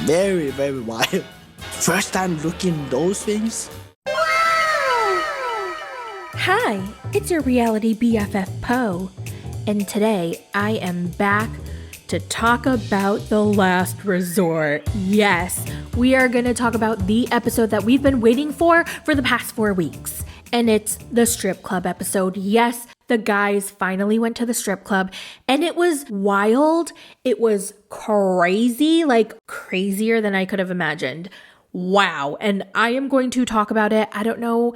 Very, very wild. First time looking those things. Hi, it's your reality BFF Poe, and today I am back to talk about The Last Resort. Yes, we are going to talk about the episode that we've been waiting for the past 4 weeks, and it's the strip club episode. Yes, the guys finally went to the strip club, and it was wild. It was crazy, like crazier than I could have imagined. Wow, and I am going to talk about it. I don't know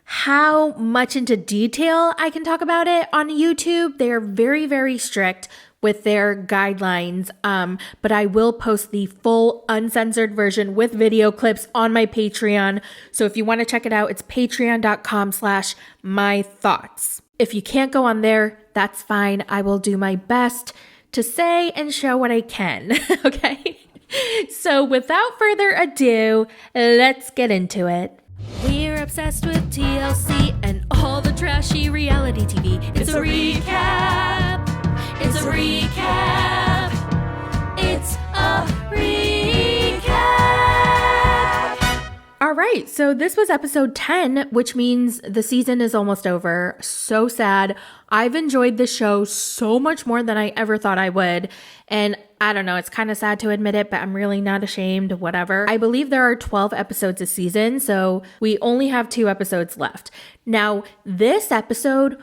how much into detail I can talk about it on YouTube. They are very, very strict with their guidelines, but I will post the full uncensored version with video clips on my Patreon. So if you want to check it out, it's patreon.com/mythoughts. If you can't go on there, that's fine. I will do my best to say and show what I can, okay? So without further ado, let's get into it. We're obsessed with TLC and all the trashy reality TV. It's a recap. It's a recap. It's a recap. All right, so this was episode 10, which means the season is almost over. So sad. I've enjoyed the show so much more than I ever thought I would. And I don't know, it's kind of sad to admit it, but I'm really not ashamed, whatever. I believe there are 12 episodes a season, so we only have 2 episodes left. Now, this episode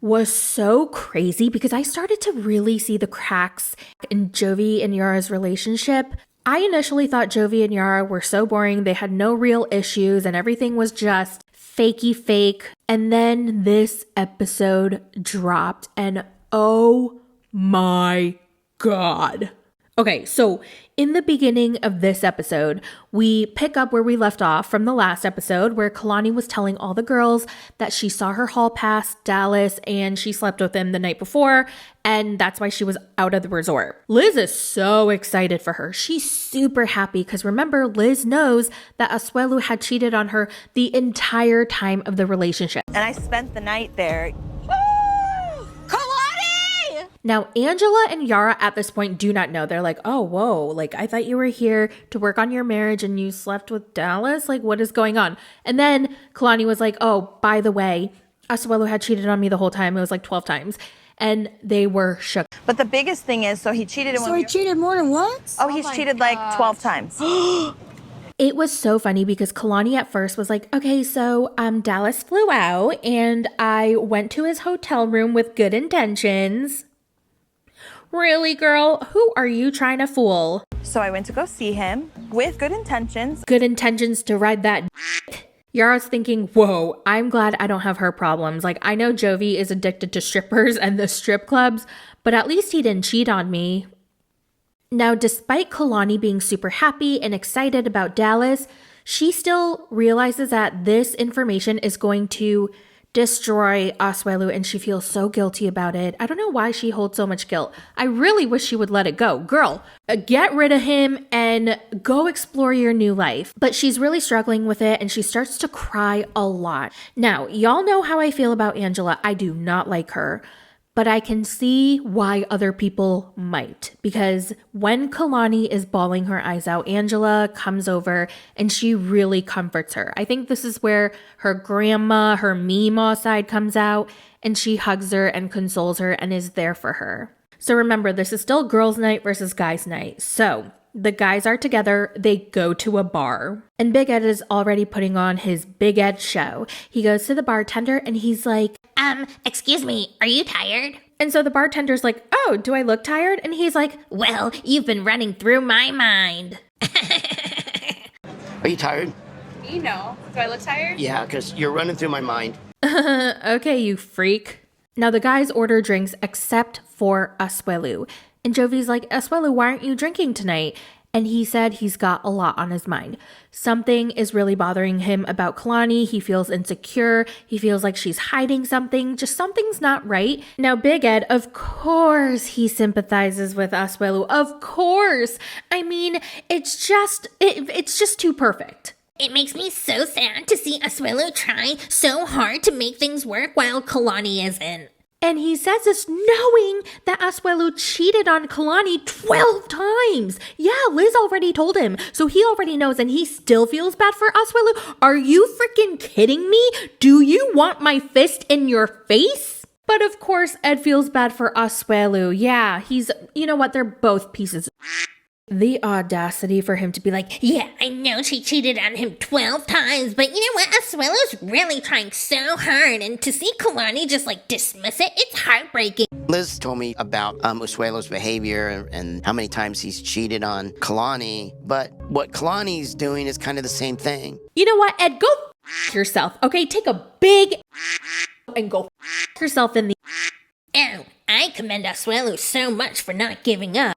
was so crazy because I started to really see the cracks in Jovi and Yara's relationship. I initially thought Jovi and Yara were so boring, they had no real issues, and everything was just fakey fake. And then this episode dropped, and oh my God. Okay, so in the beginning of this episode, we pick up where we left off from the last episode where Kalani was telling all the girls that she saw her hall pass Dallas and she slept with him the night before, and that's why she was out of the resort. Liz is so excited for her. She's super happy because remember, Liz knows that Asuelu had cheated on her the entire time of the relationship. And I spent the night there. Now, Angela and Yara at this point do not know. They're like, oh, whoa, like, I thought you were here to work on your marriage and you slept with Dallas? Like, what is going on? And then Kalani was like, oh, by the way, Asuelu had cheated on me the whole time. It was like 12 times. And they were shook. But the biggest thing is, so he cheated. So he cheated more than once? Oh, he's cheated like 12 times. It was so funny because Kalani at first was like, okay, so Dallas flew out and I went to his hotel room with good intentions. Really, girl? Who are you trying to fool? So I went to go see him with good intentions. Good intentions to ride that dick. Yara's thinking, whoa, I'm glad I don't have her problems. Like, I know Jovi is addicted to strippers and the strip clubs, but at least he didn't cheat on me. Now, despite Kalani being super happy and excited about Dallas, she still realizes that this information is going to destroy Asuelu, and she feels so guilty about it. I don't know why she holds so much guilt. I really wish she would let it go. Girl, get rid of him and go explore your new life. But she's really struggling with it, and she starts to cry a lot. Now, y'all know how I feel about Angela. I do not like her. But I can see why other people might, because when Kalani is bawling her eyes out, Angela comes over and she really comforts her. I think this is where her grandma, her Meemaw side comes out, and she hugs her and consoles her and is there for her. So remember, this is still girls' night versus guys' night. So the guys are together, they go to a bar, and Big Ed is already putting on his Big Ed show. He goes to the bartender and he's like, excuse me, are you tired? And so the bartender's like, oh, do I look tired? And he's like, Well, you've been running through my mind. Are you tired? You know. Do I look tired? Yeah, because you're running through my mind. okay, you freak. Now the guys order drinks except for Asuelu. And Jovi's like, Asuelu, why aren't you drinking tonight? And he said he's got a lot on his mind. Something is really bothering him about Kalani. He feels insecure. He feels like she's hiding something. Just something's not right. Now, Big Ed, of course he sympathizes with Asuelu. Of course. I mean, it's just too perfect. It makes me so sad to see Asuelu try so hard to make things work while Kalani isn't. And he says this knowing that Asuelu cheated on Kalani 12 times. Yeah, Liz already told him. So he already knows and he still feels bad for Asuelu. Are you freaking kidding me? Do you want my fist in your face? But of course, Ed feels bad for Asuelu. Yeah, you know what? They're both pieces of the audacity for him to be like, Yeah, I know she cheated on him 12 times, but you know what? Asuelu's really trying so hard, and to see Kalani just dismiss it, it's heartbreaking. Liz told me about Asuelu's behavior and how many times he's cheated on Kalani, but what Kalani's doing is kind of the same thing. you know what, Ed, go yourself, okay? Take a big and go yourself in the... Oh, I commend Asuelu so much for not giving up.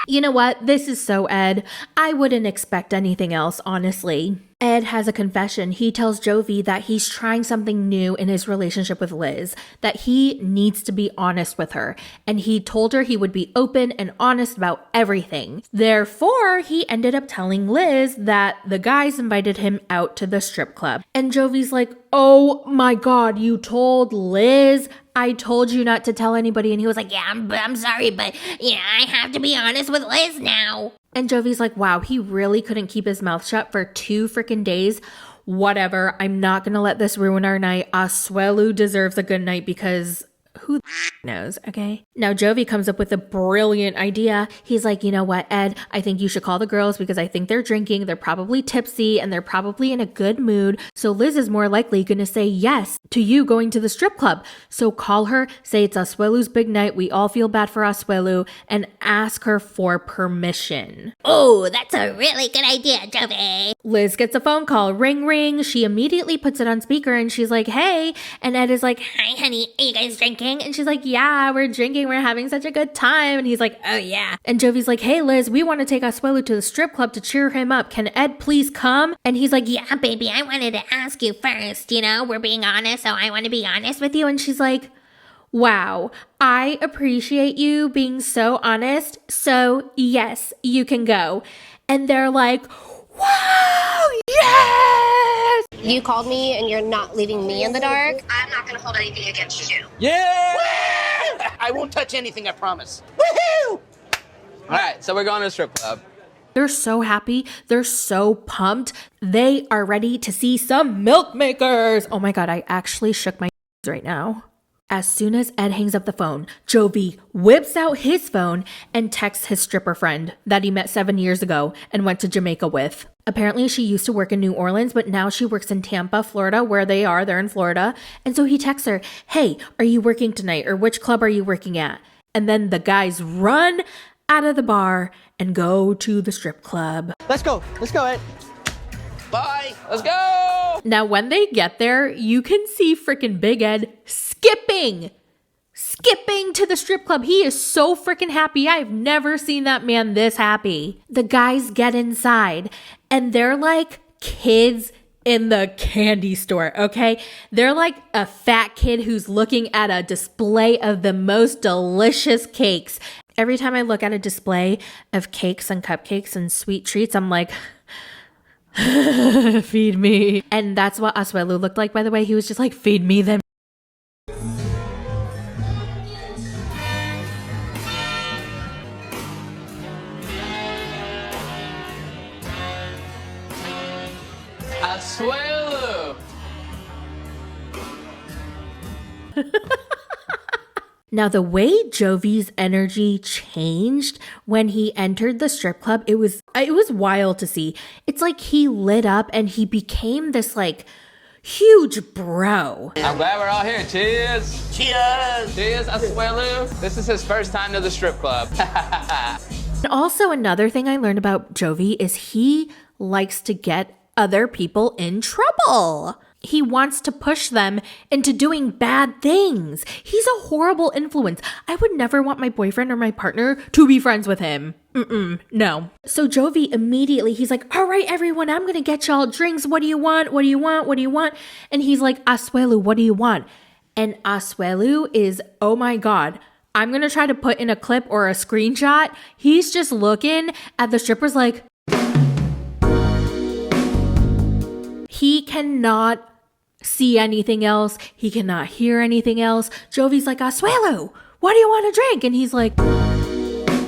You know what? This is so Ed. I wouldn't expect anything else, honestly. Ed has a confession. He tells Jovi that he's trying something new in his relationship with Liz, that he needs to be honest with her, and he told her he would be open and honest about everything. Therefore, he ended up telling Liz that the guys invited him out to the strip club. And Jovi's like, oh my God, you told Liz? I told you not to tell anybody. And he was like, Yeah, I'm sorry, but yeah, I have to be honest with Liz now. and Jovi's like, wow, he really couldn't keep his mouth shut for 2 freaking days. Whatever. I'm not going to let this ruin our night. Asuelu deserves a good night because who knows, okay? Now Jovi comes up with a brilliant idea. He's like, you know what, Ed, I think you should call the girls because I think they're drinking. They're probably tipsy and they're probably in a good mood. So Liz is more likely going to say yes to you going to the strip club. So call her, say it's Asuelu's big night. We all feel bad for Asuelu, and ask her for permission. Oh, that's a really good idea, Jovi. Liz gets a phone call. Ring, ring. She immediately puts it on speaker and she's like, hey. And Ed is like, Hi, honey. Are you guys drinking? and she's like, yeah, we're drinking. We're having such a good time. And he's like, oh yeah. And Jovi's like, hey, Liz, we want to take Asuelu to the strip club to cheer him up. Can Ed please come? And he's like, Yeah, baby, I wanted to ask you first. You know, we're being honest, so I want to be honest with you. And she's like, wow, I appreciate you being so honest. So yes, you can go. And they're like, wow, yes! You called me and you're not leaving me in the dark. I'm not going to hold anything against you. Yeah! I won't touch anything, I promise. Woohoo! All right, so we're going to the strip club. They're so happy. They're so pumped. They are ready to see some milk makers. Oh my God, I actually shook my right now. As soon as Ed hangs up the phone, Jovi whips out his phone and texts his stripper friend that he met 7 years ago and went to Jamaica with. Apparently, she used to work in New Orleans, but now she works in Tampa, Florida, where they are. They're in Florida. And so he texts her, hey, are you working tonight? Or which club are you working at? And then the guys run out of the bar and go to the strip club. Let's go, Ed. Bye. Let's go. Now, when they get there, you can see freaking Big Ed skipping to the strip club. He is so freaking happy. I've never seen that man this happy. The guys get inside and they're like kids in the candy store, okay? They're like a fat kid who's looking at a display of the most delicious cakes. Every time I look at a display of cakes and cupcakes and sweet treats, I'm like, feed me. And that's what Asuelu looked like, by the way. He was just like, feed me them. Asuelu. Now, the way Jovi's energy changed when he entered the strip club, it was wild to see. It's like he lit up and he became this like huge bro. I'm glad we're all here. Cheers. Cheers! Cheers, Asuelu. This is his first time to the strip club. And also another thing I learned about Jovi is he likes to get other people in trouble. He wants to push them into doing bad things. He's a horrible influence. I would never want my boyfriend or my partner to be friends with him. No. So Jovi immediately, he's like, all right, everyone, I'm going to get y'all drinks. What do you want? What do you want? What do you want? And he's like, Asuelu, what do you want? And Asuelu is, oh my God, I'm going to try to put in a clip or a screenshot. He's just looking at the strippers like, he cannot see anything else. He cannot hear anything else. Jovi's like, Asuelu, what do you want to drink? And he's like,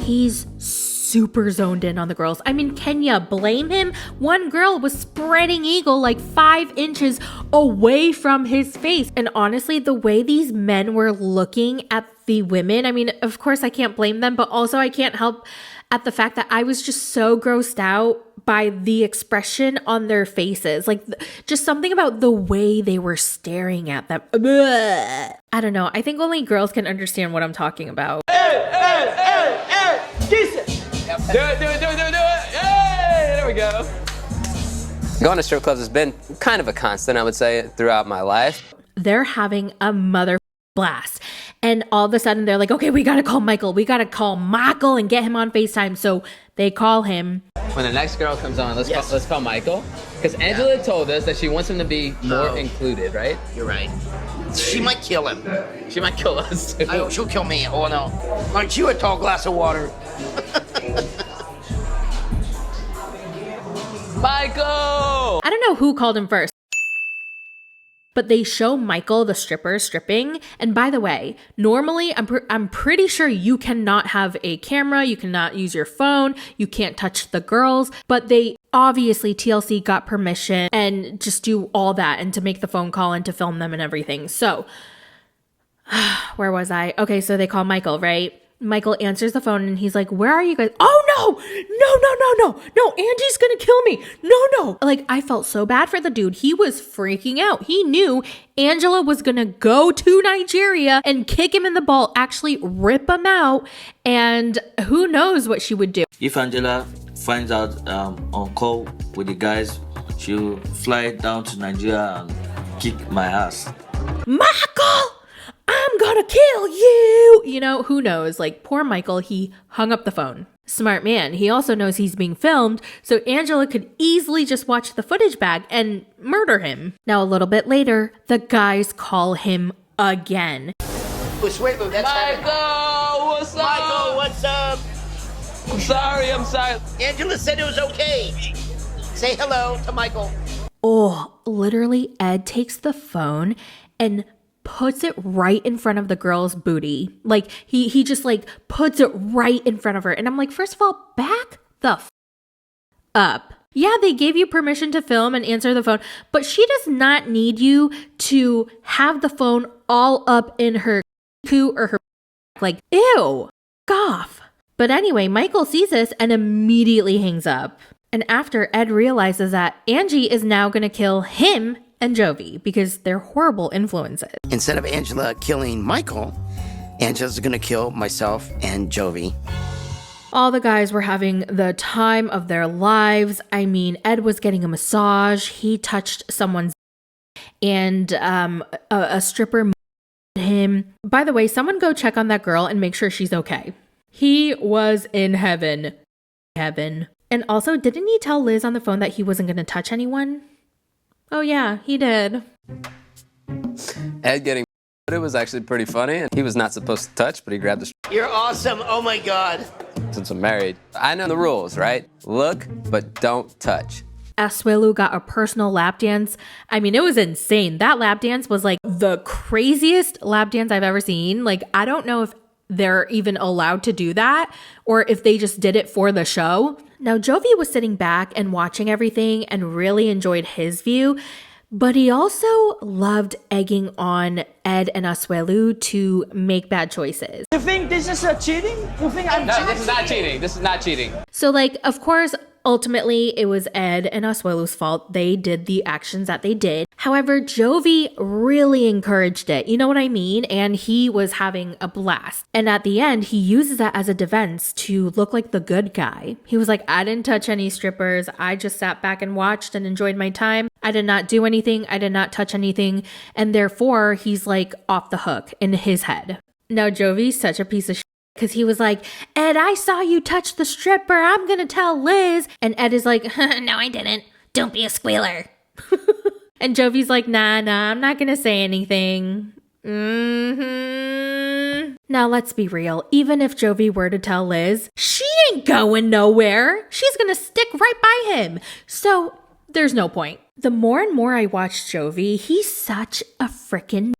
he's super zoned in on the girls. I mean, can you blame him? One girl was spreading eagle like 5 inches away from his face. And honestly, the way these men were looking at the women, I mean, of course I can't blame them, but also I can't help at the fact that I was just so grossed out by the expression on their faces. Like just something about the way they were staring at them. Ugh. I don't know. I think only girls can understand what I'm talking about. Hey, Jesus! Do it. Hey, there we go. Going to strip clubs has been kind of a constant, I would say, throughout my life. They're having a mother blast. And all of a sudden they're like, okay, we got to call Michael. We got to call Michael and get him on FaceTime. So they call him. When the next girl comes on, let's call Michael. Because Angela told us that she wants him to be more included, right? You're right. She might kill him. She might kill us too. She'll kill me. Oh no. Aren't you a tall glass of water? Michael! I don't know who called him first, but they show Michael, the stripper, stripping. And by the way, normally I'm pretty sure you cannot have a camera, you cannot use your phone, you can't touch the girls, but they obviously TLC got permission and just do all that and to make the phone call and to film them and everything. So where was I? Okay, so they call Michael, right? Michael answers the phone and he's like, where are you guys? Oh no, Angie's gonna kill me. No. Like, I felt so bad for the dude. He was freaking out. He knew Angela was gonna go to Nigeria and kick him in the ball, actually rip him out, and who knows what she would do. If Angela finds out on call with the guys, she'll fly down to Nigeria and kick my ass. Michael! I'm gonna kill you! You know, who knows? Like, poor Michael, he hung up the phone. Smart man. He also knows he's being filmed, so Angela could easily just watch the footage back and murder him. Now, a little bit later, the guys call him again. Asuelu, that's Michael, what's up? Michael, what's up? I'm sorry. Angela said it was okay. Say hello to Michael. Oh, literally, Ed takes the phone and puts it right in front of the girl's booty. Like, he just like puts it right in front of her. And I'm like, first of all, back the up. Yeah, they gave you permission to film and answer the phone, but she does not need you to have the phone all up in her coo or her like, ew, goff. But anyway, Michael sees this and immediately hangs up. And after, Ed realizes that Angie is now going to kill him and Jovi because they're horrible influences. Instead of Angela killing Michael, Angela's gonna kill myself and Jovi. All the guys were having the time of their lives. I mean, Ed was getting a massage. He touched someone's and a stripper him. By the way, someone go check on that girl and make sure she's okay. He was in heaven. And also, didn't he tell Liz on the phone that he wasn't going to touch anyone? Oh yeah, he did. Ed getting it was actually pretty funny. He was not supposed to touch, but he grabbed the You're awesome. Oh my God. Since I'm married. I know the rules, right? Look, but don't touch. Asuelu got a personal lap dance. I mean, it was insane. That lap dance was like the craziest lap dance I've ever seen. Like, I don't know if they're even allowed to do that or if they just did it for the show. Now, Jovi was sitting back and watching everything and really enjoyed his view, but he also loved egging on Ed and Asuelu to make bad choices. You think this is cheating? You think I'm cheating? No, this is not cheating. This is not cheating. So, like, of course, ultimately, it was Ed and Asuelu's fault. They did the actions that they did. However, Jovi really encouraged it. You know what I mean? And he was having a blast. And at the end, he uses that as a defense to look like the good guy. He was like, I didn't touch any strippers. I just sat back and watched and enjoyed my time. I did not do anything. I did not touch anything. And therefore, he's like off the hook in his head. Now, Jovi's such a piece of shit. Because he was like, Ed, I saw you touch the stripper. I'm going to tell Liz. And Ed is like, No, I didn't. Don't be a squealer. And Jovi's like, nah, I'm not going to say anything. Now, let's be real. Even if Jovi were to tell Liz, she ain't going nowhere. She's going to stick right by him. So there's no point. The more and more I watch Jovi, he's such a freaking.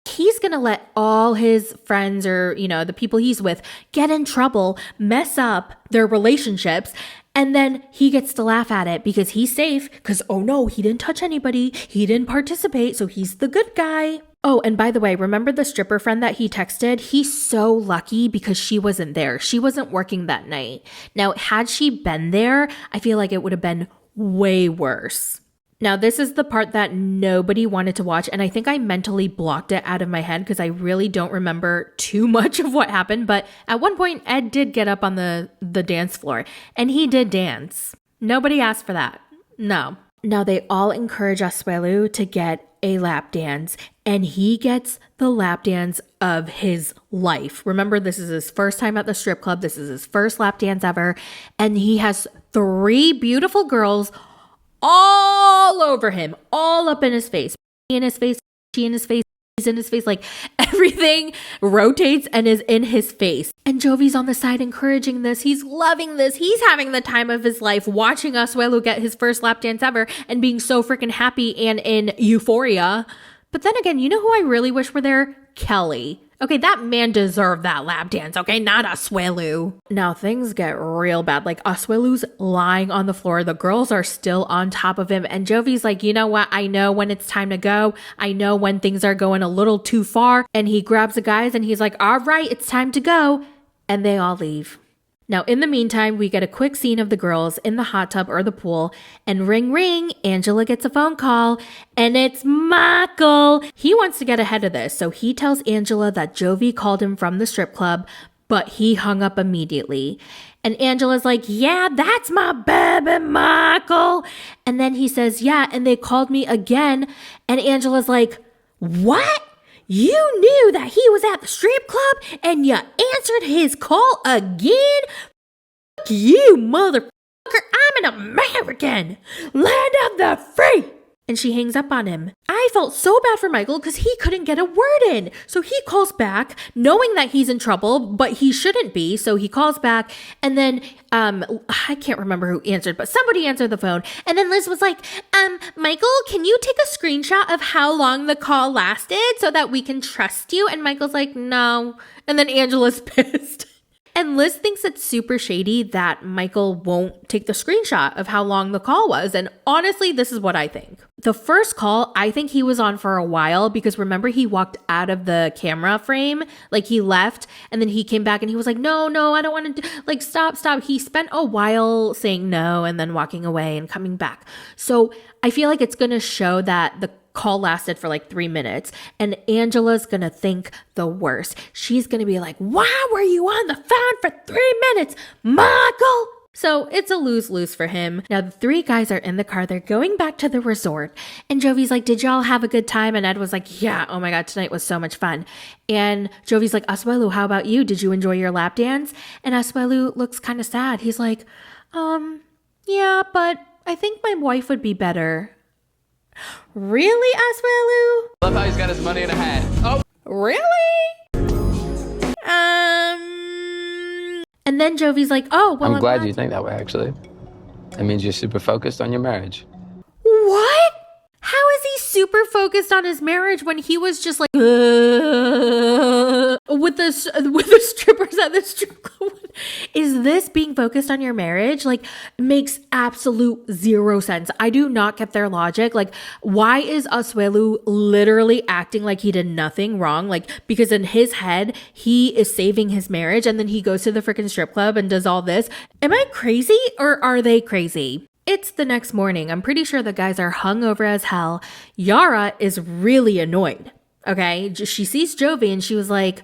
He's gonna let all his friends or, the people he's with get in trouble, mess up their relationships, and then he gets to laugh at it because he's safe, because, oh no, he didn't touch anybody, he didn't participate, so he's the good guy. Oh, and by the way, remember the stripper friend that he texted? He's so lucky because she wasn't there. She wasn't working that night. Now, had she been there, I feel like it would have been way worse. Now, this is the part that nobody wanted to watch, and I think I mentally blocked it out of my head because I really don't remember too much of what happened, but at one point, Ed did get up on the dance floor, and he did dance. Nobody asked for that. No. Now, they all encourage Asuelu to get a lap dance, and he gets the lap dance of his life. Remember, this is his first time at the strip club. This is his first lap dance ever, and he has 3 beautiful girls all over him, all up in his face, in his face, she in his face, he's in his face, like everything rotates and is in his face. And Jovi's on the side encouraging this. He's loving this. He's having the time of his life watching Asuelu get his first lap dance ever and being so freaking happy and in euphoria. But then again, you know who I really wish were there? Kelly. Okay, that man deserved that lap dance, okay? Not Asuelu. Now, things get real bad. Like, Asuelu's lying on the floor. The girls are still on top of him. And Jovi's like, you know what? I know when it's time to go. I know when things are going a little too far. And he grabs the guys and he's like, all right, it's time to go. And they all leave. Now, in the meantime, we get a quick scene of the girls in the hot tub or the pool, and ring, ring, Angela gets a phone call, and it's Michael. He wants to get ahead of this, so he tells Angela that Jovi called him from the strip club, but he hung up immediately. And Angela's like, yeah, that's my baby, Michael. And then he says, yeah, and they called me again. And Angela's like, what? You knew that he was at the strip club and you answered his call again? Fuck you, motherfucker. I'm an American. Land of the free. And she hangs up on him. I felt so bad for Michael because he couldn't get a word in. So he calls back knowing that he's in trouble, but he shouldn't be. So he calls back, and then I can't remember who answered, but somebody answered the phone. And then Liz was like, Michael, can you take a screenshot of how long the call lasted so that we can trust you? And Michael's like, no. And then Angela's pissed. And Liz thinks it's super shady that Michael won't take the screenshot of how long the call was. And honestly, this is what I think. The first call, I think he was on for a while because remember he walked out of the camera frame, like he left and then he came back and he was like, no, I don't want to, like, stop. He spent a while saying no and then walking away and coming back. So I feel like it's going to show that the call lasted for like 3 minutes and Angela's gonna think the worst. She's gonna be like, why were you on the phone for 3 minutes, Michael? So it's a lose-lose for him. Now the 3 guys are in the car. They're going back to the resort and Jovi's like, did y'all have a good time? And Ed was like, yeah, oh my God, tonight was so much fun. And Jovi's like, Asuelu, how about you? Did you enjoy your lap dance? And Asuelu looks kind of sad. He's like, yeah, but I think my wife would be better. Really, Asuelu? Love how he's got his money in a hat. Oh, really? And then Jovi's like, oh, well, I'm glad you think that way, actually. That means you're super focused on your marriage. What? How is he super focused on his marriage when he was just like, with the strippers at the strip club? Is this being focused on your marriage? Like, makes absolute 0 sense. I do not get their logic. Like, why is Asuelu literally acting like he did nothing wrong? Like, because in his head, he is saving his marriage and then he goes to the freaking strip club and does all this. Am I crazy or are they crazy? It's the next morning. I'm pretty sure the guys are hungover as hell. Yara is really annoyed. Okay, she sees Jovi and she was like,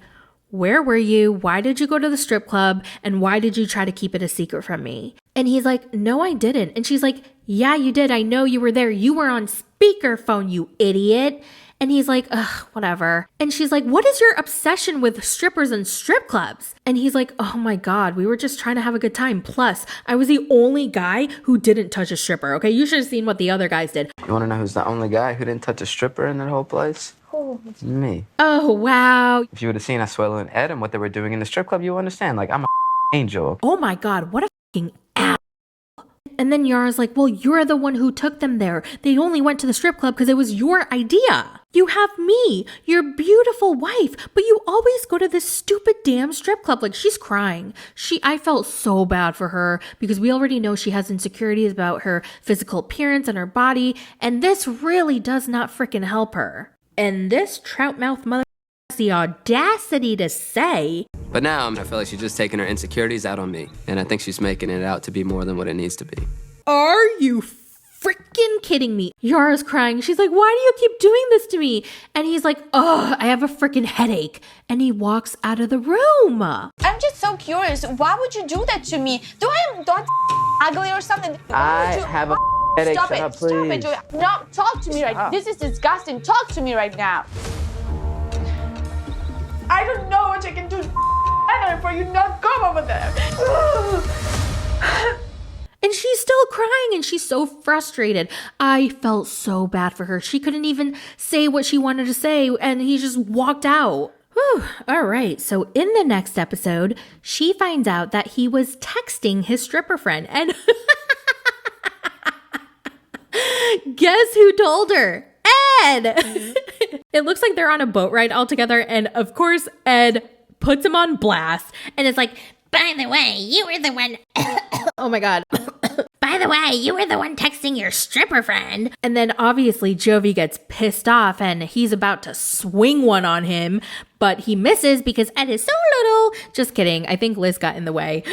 where were you? Why did you go to the strip club? And why did you try to keep it a secret from me? And he's like, no, I didn't. And she's like, yeah, you did. I know you were there. You were on speakerphone, you idiot. And he's like, ugh, whatever. And she's like, what is your obsession with strippers and strip clubs? And he's like, oh my God, we were just trying to have a good time. Plus, I was the only guy who didn't touch a stripper, okay? You should have seen what the other guys did. You want to know who's the only guy who didn't touch a stripper in that whole place? It's me. Oh, wow. If you would have seen Asuelu and Ed and what they were doing in the strip club, you understand. Like, I'm a angel. Oh my God, what a fucking ass. And And then Yara's like, well, you're the one who took them there. They only went to the strip club because it was your idea. You have me, your beautiful wife, but you always go to this stupid damn strip club. Like, she's crying. I felt so bad for her because we already know she has insecurities about her physical appearance and her body. And this really does not freaking help her. And this trout mouth mother has the audacity to say, But now I feel like she's just taking her insecurities out on me. And I think she's making it out to be more than what it needs to be. are you freaking kidding me? Yara's crying. She's like, why do you keep doing this to me? And he's like, oh, I have a freaking headache. And he walks out of the room. I'm just so curious. Why would you do that to me? Do I not ugly or something? I have a headache. Stop Shut it. up, Stop please. it, Joey. No, talk to me right now. This is disgusting. Talk to me right now. I don't know what I can do for you not come over there. And she's still crying and she's so frustrated. I felt so bad for her. She couldn't even say what she wanted to say and he just walked out. Whew. All right. So in the next episode, she finds out that he was texting his stripper friend. And guess who told her? Ed! It looks like they're on a boat ride all together. And of course, Ed puts him on blast and it's like, By the way, you were the one. oh my God. By the way, you were the one texting your stripper friend. And then obviously Jovi gets pissed off and he's about to swing one on him, but he misses because Ed is so little. Just kidding. I think Liz got in the way.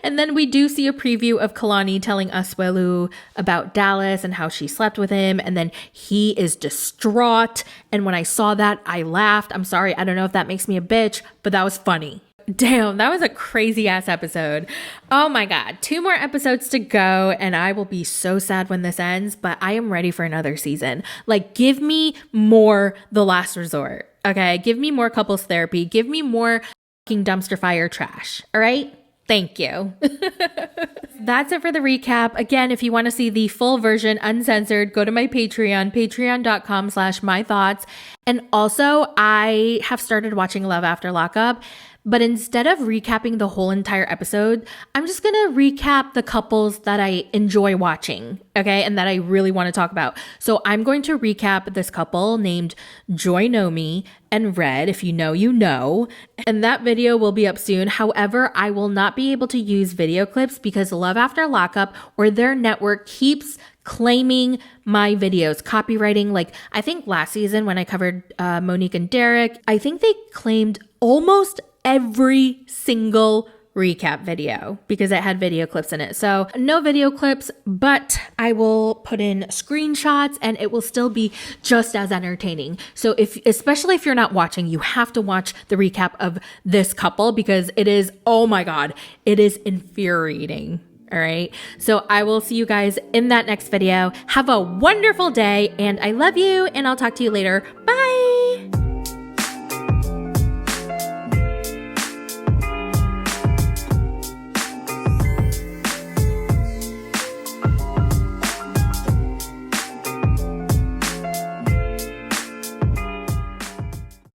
And then we do see a preview of Kalani telling Asuelu about Dallas and how she slept with him. And then he is distraught. And when I saw that, I laughed. I'm sorry. I don't know if that makes me a bitch, but that was funny. Damn, that was a crazy ass episode. Oh my God. 2 more episodes to go and I will be so sad when this ends, but I am ready for another season. Like, give me more The Last Resort. Okay. Give me more couples therapy. Give me more fucking dumpster fire trash. All right. Thank you. That's it for the recap. Again, if you want to see the full version uncensored, go to my Patreon, patreon.com/mythoughts. And also, I have started watching Love After Lockup, but instead of recapping the whole entire episode, I'm just going to recap the couples that I enjoy watching, okay, and that I really want to talk about. So I'm going to recap this couple named Joy Nomi and Red. If you know, you know. And that video will be up soon. However, I will not be able to use video clips because Love After Lockup or their network keeps claiming my videos, copywriting. Like, I think last season when I covered Monique and Derek, I think they claimed almost every single recap video because it had video clips in it. So no video clips, but I will put in screenshots and it will still be just as entertaining. So especially if you're not watching, you have to watch the recap of this couple because it is, oh my God, it is infuriating. All right. So I will see you guys in that next video. Have a wonderful day and I love you and I'll talk to you later. Bye.